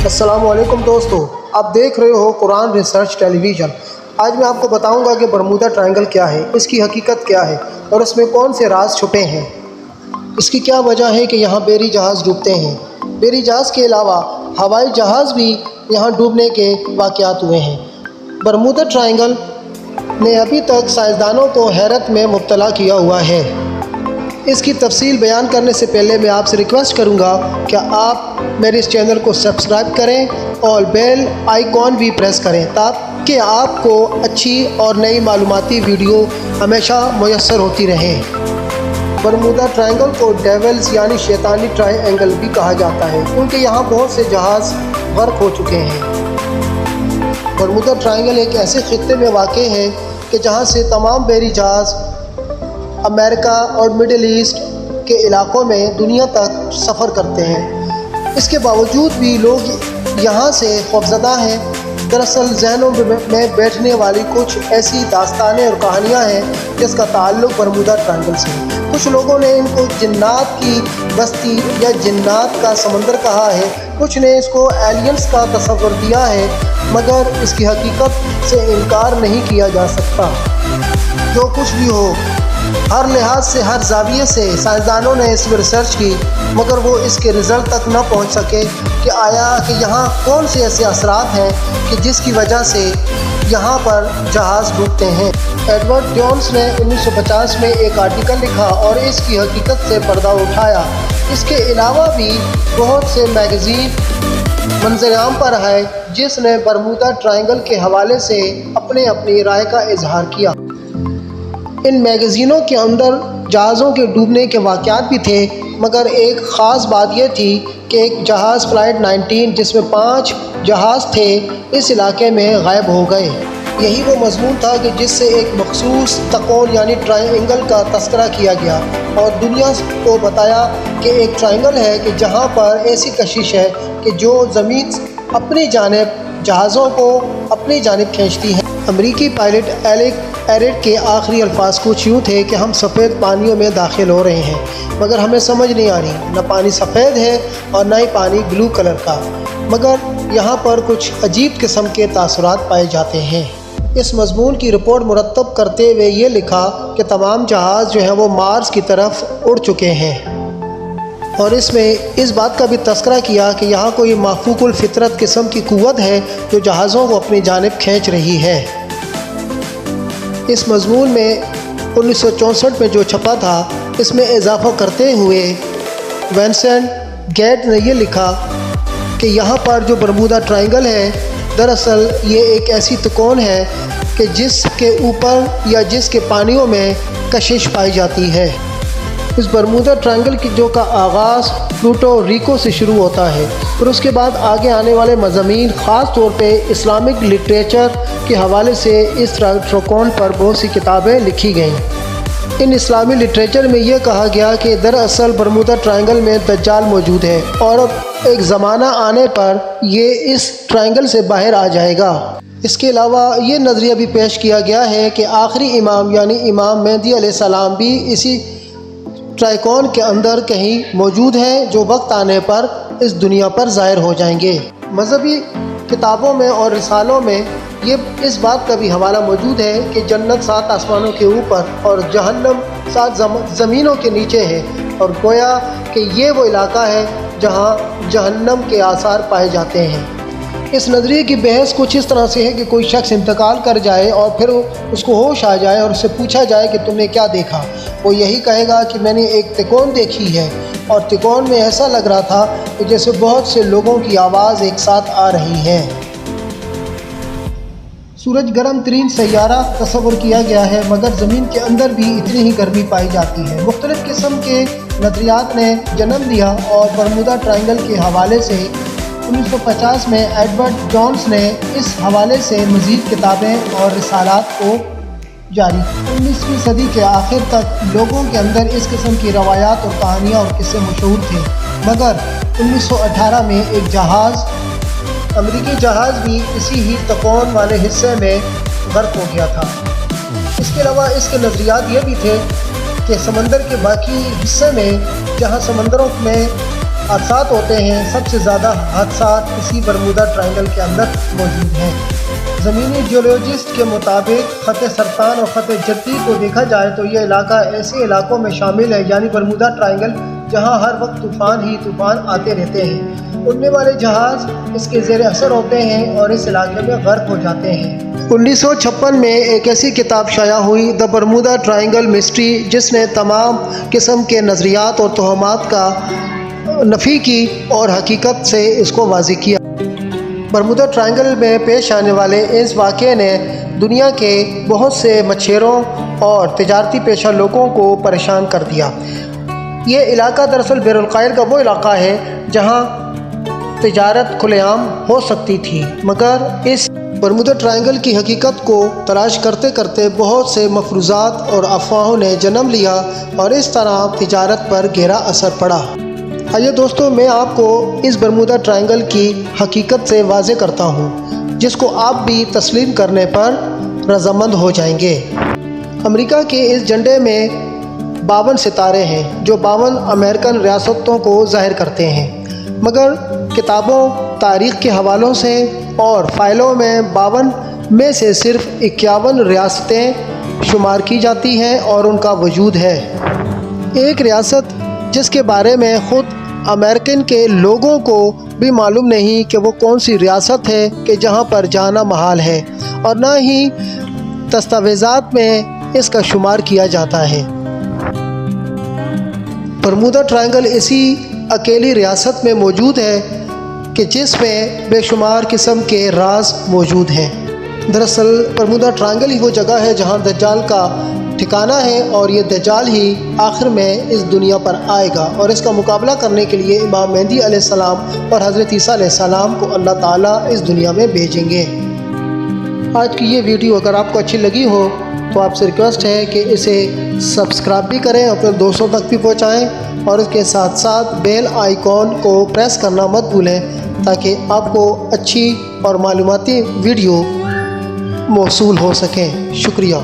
السلام علیکم دوستو، آپ دیکھ رہے ہو قرآن ریسرچ ٹیلی ویژن۔ آج میں آپ کو بتاؤں گا کہ برمودا ٹرائنگل کیا ہے، اس کی حقیقت کیا ہے اور اس میں کون سے راز چھپے ہیں۔ اس کی کیا وجہ ہے کہ یہاں بحری جہاز ڈوبتے ہیں۔ بحری جہاز کے علاوہ ہوائی جہاز بھی یہاں ڈوبنے کے واقعات ہوئے ہیں۔ برمودا ٹرائنگل نے ابھی تک سائنسدانوں کو حیرت میں مبتلا کیا ہوا ہے۔ اس کی تفصیل بیان کرنے سے پہلے میں آپ سے ریکویسٹ کروں گا کہ آپ میرے اس چینل کو سبسکرائب کریں اور بیل آئیکن بھی پریس کریں تاکہ آپ کو اچھی اور نئی معلوماتی ویڈیو ہمیشہ میسر ہوتی رہیں۔ برمودا ٹرائنگل کو ڈیولز یعنی شیطانی ٹرائی اینگل بھی کہا جاتا ہے کیونکہ یہاں بہت سے جہاز غرق ہو چکے ہیں۔ برمودا ٹرائنگل ایک ایسے خطے میں واقع ہے کہ جہاں سے تمام بحری جہاز امریکہ اور مڈل ایسٹ کے علاقوں میں دنیا تک سفر کرتے ہیں۔ اس کے باوجود بھی لوگ یہاں سے خوفزدہ ہیں۔ دراصل ذہنوں میں بیٹھنے والی کچھ ایسی داستانیں اور کہانیاں ہیں جس کا تعلق برمودا ٹرائنگل سے ہے۔ کچھ لوگوں نے ان کو جنات کی بستی یا جنات کا سمندر کہا ہے، کچھ نے اس کو ایلینز کا تصور دیا ہے، مگر اس کی حقیقت سے انکار نہیں کیا جا سکتا۔ جو کچھ بھی ہو، ہر لحاظ سے ہر زاویے سے سائنسدانوں نے اس میں ریسرچ کی، مگر وہ اس کے رزلٹ تک نہ پہنچ سکے کہ آیا کہ یہاں کون سے ایسے اثرات ہیں کہ جس کی وجہ سے یہاں پر جہاز ڈوبتے ہیں۔ ایڈورڈ جونز نے 1950 میں ایک آرٹیکل لکھا اور اس کی حقیقت سے پردہ اٹھایا۔ اس کے علاوہ بھی بہت سے میگزین منظر عام پر آئے جس نے برمودا ٹرائنگل کے حوالے سے اپنی رائے کا اظہار کیا۔ ان میگزینوں کے اندر جہازوں کے ڈوبنے کے واقعات بھی تھے، مگر ایک خاص بات یہ تھی کہ ایک جہاز فلائٹ 19 جس میں 5 جہاز تھے اس علاقے میں غائب ہو گئے۔ یہی وہ مضمون تھا کہ جس سے ایک مخصوص تکون یعنی ٹرائی اینگل کا تذکرہ کیا گیا اور دنیا کو بتایا کہ ایک ٹرائنگل ہے کہ جہاں پر ایسی کشش ہے کہ جو زمین اپنی جانب جہازوں کو اپنی جانب کھینچتی ہے۔ امریکی پائلٹ ایرٹ کے آخری الفاظ کچھ یوں تھے کہ ہم سفید پانیوں میں داخل ہو رہے ہیں، مگر ہمیں سمجھ نہیں آ رہی، نہ پانی سفید ہے اور نہ ہی پانی بلو کلر کا، مگر یہاں پر کچھ عجیب قسم کے تاثرات پائے جاتے ہیں۔ اس مضمون کی رپورٹ مرتب کرتے ہوئے یہ لکھا کہ تمام جہاز جو ہیں وہ مارس کی طرف اڑ چکے ہیں، اور اس میں اس بات کا بھی تذکرہ کیا کہ یہاں کوئی مافوق الفطرت قسم کی قوت ہے جو جہازوں کو اپنی جانب کھینچ رہی ہے۔ اس مضمون میں 1964 میں جو چھپا تھا اس میں اضافہ کرتے ہوئے وینسنٹ گیٹ نے یہ لکھا کہ یہاں پر جو برمودا ٹرائنگل ہے دراصل یہ ایک ایسی تکون ہے کہ جس کے اوپر یا جس کے پانیوں میں کشش پائی جاتی ہے۔ اس برمودا ٹرائنگل کی جو کا آغاز پلوٹو ریکو سے شروع ہوتا ہے اور اس کے بعد آگے آنے والے مضامین خاص طور پہ اسلامک لٹریچر کے حوالے سے اس ٹرائنگل پر بہت سی کتابیں لکھی گئیں۔ ان اسلامی لٹریچر میں یہ کہا گیا کہ دراصل برمودا ٹرائنگل میں دجال موجود ہے اور اب ایک زمانہ آنے پر یہ اس ٹرائنگل سے باہر آ جائے گا۔ اس کے علاوہ یہ نظریہ بھی پیش کیا گیا ہے کہ آخری امام یعنی امام مہدی علیہ السلام بھی اسی ٹرائیکون کے اندر کہیں موجود ہیں جو وقت آنے پر اس دنیا پر ظاہر ہو جائیں گے۔ مذہبی کتابوں میں اور رسالوں میں یہ اس بات کا بھی حوالہ موجود ہے کہ جنت 7 آسمانوں کے اوپر اور جہنم 7 زمینوں کے نیچے ہے، اور گویا کہ یہ وہ علاقہ ہے جہاں جہنم کے آثار پائے جاتے ہیں۔ اس نظریے کی بحث کچھ اس طرح سے ہے کہ کوئی شخص انتقال کر جائے اور پھر اس کو ہوش آ جائے اور اس سے پوچھا جائے کہ تم نے کیا دیکھا، وہ یہی کہے گا کہ میں نے ایک تکون دیکھی ہے، اور تکون میں ایسا لگ رہا تھا کہ جیسے بہت سے لوگوں کی آواز ایک ساتھ آ رہی ہے۔ سورج گرم ترین سیارہ تصور کیا گیا ہے، مگر زمین کے اندر بھی اتنی ہی گرمی پائی جاتی ہے۔ مختلف قسم کے نظریات نے جنم لیا اور برمودا ٹرائنگل کے حوالے سے 1950 میں ایڈورڈ جونز نے اس حوالے سے مزید کتابیں اور رسالات کو جاری کی۔ 19ویں صدی کے آخر تک لوگوں کے اندر اس قسم کی روایات اور کہانیاں اور قصے مشہور تھے، مگر 1918 میں ایک امریکی جہاز بھی اسی ہی تکون والے حصے میں غرق ہو گیا تھا۔ اس کے علاوہ اس کے نظریات یہ بھی تھے کہ سمندر کے باقی حصے میں جہاں سمندروں میں حادثات ہوتے ہیں سب سے زیادہ حادثات اسی برمودا ٹرائنگل کے اندر موجود ہیں۔ زمینی جیولوجسٹ کے مطابق خط سرطان اور خط جدی کو دیکھا جائے تو یہ علاقہ ایسے علاقوں میں شامل ہے یعنی برمودا ٹرائنگل جہاں ہر وقت طوفان ہی طوفان آتے رہتے ہیں۔ اڑنے والے جہاز اس کے زیر اثر ہوتے ہیں اور اس علاقے میں غرق ہو جاتے ہیں۔ 1956 میں ایک ایسی کتاب شائع ہوئی دی برمودا ٹرائنگل مسٹری جس نے تمام قسم کے نظریات اور توہمات کا نفی کی اور حقیقت سے اس کو واضح کیا۔ برمودا ٹرائنگل میں پیش آنے والے اس واقعے نے دنیا کے بہت سے مچھیروں اور تجارتی پیشہ لوگوں کو پریشان کر دیا۔ یہ علاقہ دراصل بحر الکاہل کا وہ علاقہ ہے جہاں تجارت کھلے عام ہو سکتی تھی، مگر اس برمودا ٹرائنگل کی حقیقت کو تلاش کرتے کرتے بہت سے مفروضات اور افواہوں نے جنم لیا اور اس طرح تجارت پر گہرا اثر پڑا۔ آئیے دوستو، میں آپ کو اس برمودا ٹرائنگل کی حقیقت سے واضح کرتا ہوں جس کو آپ بھی تسلیم کرنے پر رضامند ہو جائیں گے۔ امریکہ کے اس جھنڈے میں 52 ستارے ہیں جو 52 امریکن ریاستوں کو ظاہر کرتے ہیں، مگر کتابوں، تاریخ کے حوالوں سے اور فائلوں میں 52 میں سے صرف 51 ریاستیں شمار کی جاتی ہیں اور ان کا وجود ہے۔ ایک ریاست جس کے بارے میں خود امریکن کے لوگوں کو بھی معلوم نہیں کہ وہ کون سی ریاست ہے کہ جہاں پر جانا محال ہے، اور نہ ہی دستاویزات میں اس کا شمار کیا جاتا ہے۔ برمودا ٹرائنگل اسی اکیلی ریاست میں موجود ہے کہ جس میں بے شمار قسم کے راز موجود ہیں۔ دراصل برمودا ٹرائنگل ہی وہ جگہ ہے جہاں دجال کا ٹھکانہ ہے، اور یہ دجال ہی آخر میں اس دنیا پر آئے گا، اور اس کا مقابلہ کرنے کے لیے امام مہدی علیہ السلام اور حضرت عیسیٰ علیہ السلام کو اللہ تعالیٰ اس دنیا میں بھیجیں گے۔ آج کی یہ ویڈیو اگر آپ کو اچھی لگی ہو تو آپ سے ریکویسٹ ہے کہ اسے سبسکرائب بھی کریں، اپنے دوستوں تک بھی پہنچائیں، اور اس کے ساتھ ساتھ بیل آئیکن کو پریس کرنا مت بھولیں تاکہ آپ کو اچھی اور معلوماتی ویڈیو موصول ہو سکیں۔ شکریہ۔